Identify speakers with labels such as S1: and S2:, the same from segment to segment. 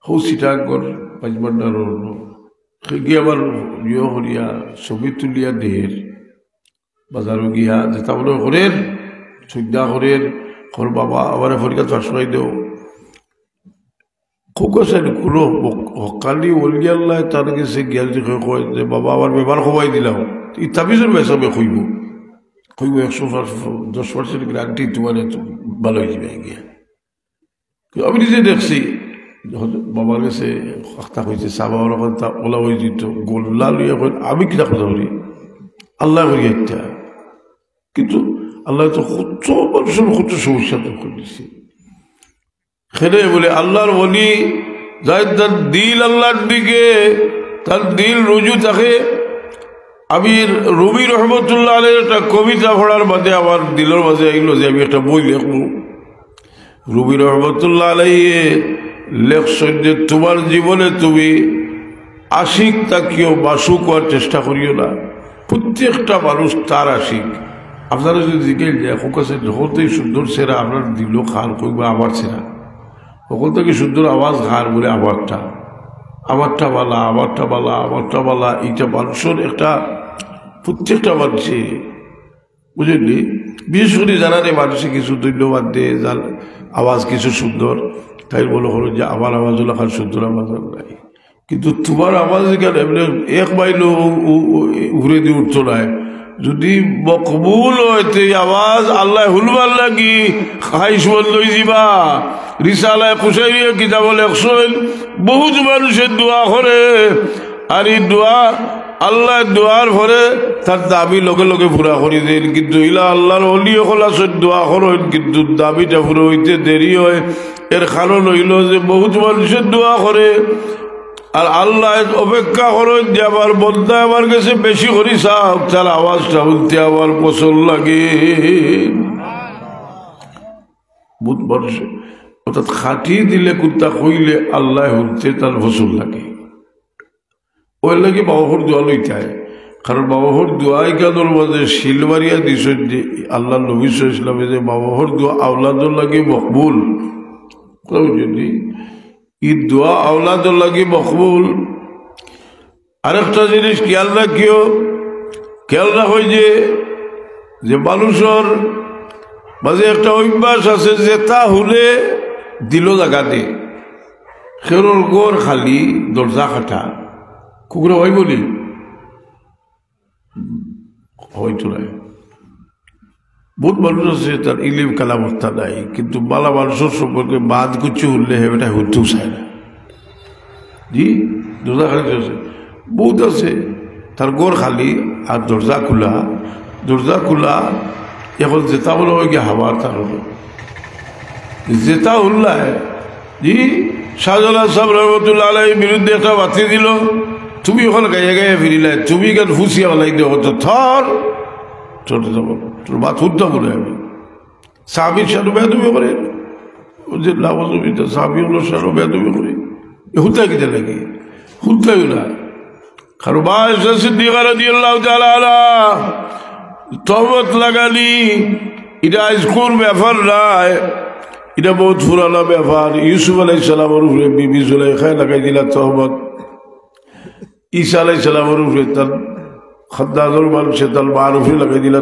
S1: হৌ চিটাগর পাঁচবান্ডার গিয়ে আবার ইয়ে করিয়া ছবি তুলিয়া দের বাজারও গিয়া যেটা বলে হরের সুবিধা হরের হর বাবা আবার হরিকা চাষাই দেও কোকাশানি কোনো সকালি ওলি আল্লাহ তার কাছে গিয়া যে কয় যে বাবা আবার ব্যবহার খোয়াই দিলাম তাবিজের বেসাবে কইব 110% গ্যারান্টি তোমার ভালো হয়ে যাবে গিয়া আমি নিজে দেখছি বাবার কাছে কথা হয়েছে চা বাবার কথা ওলা হয়ে যেত গোল্লা লইয়া আমি কিনা কথা বলি আল্লাহ করি একটা কিন্তু আল্লাহ তো কত মানুষের কত সমস্যা তো করেছে খেলে বলে আল্লাহর বলি যাই তার দিল আল্লাহর দিকে তার দিল রুজু থাকে আমি রবি রহমতুল্লাহ আলের একটা কবিতা পড়ার বাদে আমার দিলের মাঝে এগুলো যে আমি একটা বই লেখবো রবি রহমতুল্লাহ আলাইয়ে লেখছেন যে তোমার জীবনে তুমি আশিক তাকিও বাসুক হওয়ার চেষ্টা করিও না প্রত্যেকটা মানুষ তার আশিক আপনারা যদি জিজ্ঞেস যায় কাছে যখনই সুন্দর সেরা আপনার দিল খান কইবা আমার সেরা ওখান থেকে সুন্দর আওয়াজ ঘাড় বলে আমারটা বালা আমারটা বালা আমারটা বালা এইটা মানুষের একটা প্রত্যেকটা মানুষে বুঝলি বিশেষ করে জানারে মানুষে কিছু ধন্যবাদ দিয়ে যার আওয়াজ কিছু সুন্দর তাই মনে করো যে আমার আওয়াজ হলো খান সুন্দর আওয়াজ নাই কিন্তু তোমার আওয়াজ কেন এমনি এক মাইলও ঘুরে দিয়ে উঠতো না যদি মকবুল হইতে আওয়াজ আল্লাহ হুলবার লাগি খাইস লই যাবা রিসালায় খুশাইয়া কিতাব লেখছেন বহুত মানুষের দোয়া করে আর এই দোয়া আল্লাহ দোয়ার ভরে তার দাবি লগে লগে পুরা করি দেন কিন্তু ইলা আল্লাহর অলিও খোলাসের দোয়া করেন কিন্তু দাবিটা পুরো হইতে দেরি হয় এর কারণ হইল যে বহুত মানুষের দোয়া করে আর আল্লাহ অপেক্ষা করেন যে আমার বন্ধা আমার কাছে বেশি করি চাও তার আওয়াজটা বলতে আমার পছন্দ লাগে বহুত মানুষ অর্থাৎ খাটিয়ে দিলে কুত্তা কইলে আল্লাহ হইতে তার পছন্দ লাগে ওই লাগে বাবাহর দোয়া লইতে হয় কারণ বাবাহর দোয়াই কাদর মাঝে শিলবাড়িয়া দিছেন যে আল্লাহ নবী ইসলামে যে বাবাহর দোয়া আওলাদর লাগে মকবুল যদি ঈদ দোয়া আওলাদর লাগে মকবুল আরেকটা জিনিস খেয়াল রাখিও খেয়াল রাখো যে মানুষের মাঝে একটা অভ্যাস আছে যে তা হলে দিল জায়গাতে খেরোর গড় খালি দরজা কাটা কুকুরে হয় বলি হয়তো নাই বহুত মানুষ আছে তার ইলিম কালামতা নাই কিন্তু বালা মানুষের সম্পর্কে বাদ কিছু উঠলে এটা হইতেও চায় না জি দরজা খালি আছে বহুত আছে তার গড় খালি আর দরজা খোলা এখন যেটা বলো হয় কি হাওয়ার তার হলো যেটা উল্লায় জি শাহজালাল সাহেব রহমতুল্লাহ আলাইহির বিরুদ্ধে একটা বাতি দিল তুমি ওখানে গায়ে গায়ে ফিরিলাই তুমি কেন ফুসিয়া বলাই দেও তো থর চলে যাবো তোর বাত হুদ্দা বলে আমি সাহাবির সারো বেদবি করে যে লাভজমিটা সাহাবি হলো সারো বেদবি করে হুদ্দা কিতে লাগে হুদ্দাই না কারো বায়সা সিদ্দিকা রাদিয়াল্লাহু তাআলা আনহা তহমত লাগালি এটা আজকুর ব্যাপার নয় এটা বহুত পুরানো ব্যাপার ইউসুফ আলাইহিস সালামের উপরে বিবি জুলাইখায় লাগাই দিলা তহমত ঈসা আলাইহিস সালামের উপরে তার খদ্দাজর মানুষে তার মার উপরে লাগাই দিলা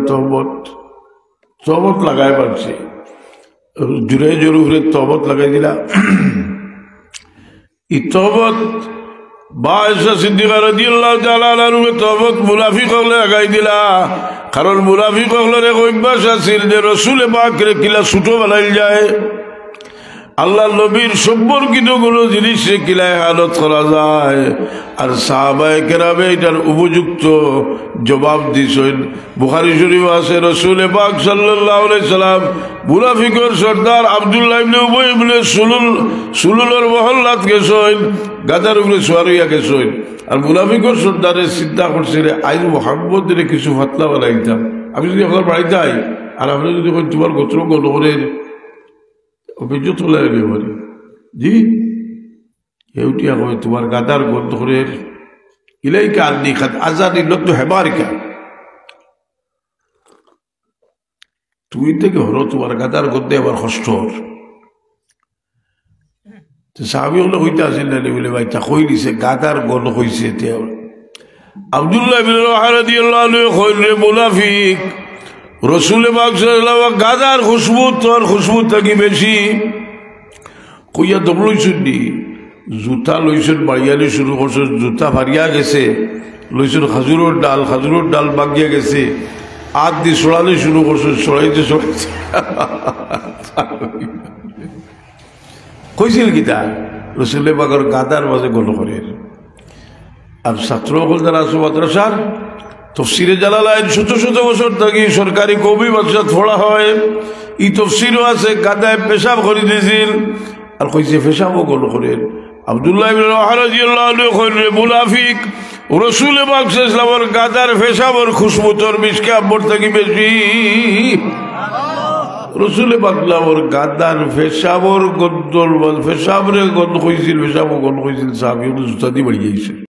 S1: তহমত লাগাই পারছে জুরাইজের উপরে তহমত লাগাই দিলা এই তহমত বায়সা সিদ্দিকা রাদিয়াল্লাহু তাআলা আনহার উপরে তহমত মুনাফিক হলে লাগাই দিলা কারণ মুনাফিক হলের এক অভ্যাস আছিল যে রসুলে পাকরে কিলা ছোট বানাইল যায় আল্লাহ নবীর সম্পর্কিত কোনো জিনিসে কিলায় হালত করা যায় আর সাহাবায়ে কেরামে এটার উপযুক্ত জবাব দিছেন বুখারী শরীফ আছে রসুলে পাক সাল্লাল্লাহু আলাইহি সাল্লাম মুনাফিকের সর্দার আব্দুল্লাহ ইবনে উবাই ইবনে সুলুলের মহল্লাত গেছেন গাদার উপরে সওয়ার হইয়া গেছেন আর মুনাফিকের সর্দারে চিন্তা করছে আইন মোহাম্মদের কিছু ফাতলা বানাইতাম আমি যদি আপনার বাড়িতে আই আর আপনি যদি তোমার গোত্র গণরের অভিযোগ তোলা পারি জি এউটিয়া কয় তোমার গাদার গন্ধরের ইলাইকা আন্নি খাদ আজানি লব্ধ হেবারিকা তুমি থেকে হলো তোমার গাদার গন্ধে আবার কষ্ট সাহাবি হলে হইতে আসেন না বলে ভাই তা কই দিছে গাদার গল হইছে আব্দুল্লাহ ইবনে রাওয়াহা রাদিয়াল্লাহু আনহু কইল রে মুনাফিক রাসূল পাক সাল্লাল্লাহু আলাইহি গাদার খুশবু তোর খুশবু থাকি বেশি কইয়া দবলই শুনি জুতা লইছুন বাড়িয়ালি শুরু করছ জুতা ভারিয়া গেছে লইছুন খাজুরের ডাল বাগিয়া গেছে আদ দি সরালে শুরু করছ সরাইতে কইছিল কিতা রসুল পাকের গাদার মাঝে গল করে আর ছাত্র হল যারা আছো মাদ্রাসার তফসিরে জালালাইন শত শত বছর থাকি সরকারি কবি মাদ্রাসা পড়া হয় ই তফসিরও আছে গাদায় পেশাব করে দিয়েছিল আর কইছে পেশাবও গল করে আব্দুল্লাহ ইবনে রাওয়াহা রাদিয়াল্লাহু আনহু কইলে মুনাফিক রাসূল পাক সাল্লাল্লাহু আলাইহি ওয়াসাল্লামের গাদার পেশাবর খুশবু তোর মিশকে আব্বর থাকি বেশি রসুল পাকলামর গাদার পেশাবর গদ্দল পেশাবরে গন্ধ কইছিল পেশাবও গন্ধ কইছিল সাহাবী জুতা দিয়ে বাড়ি যাইছে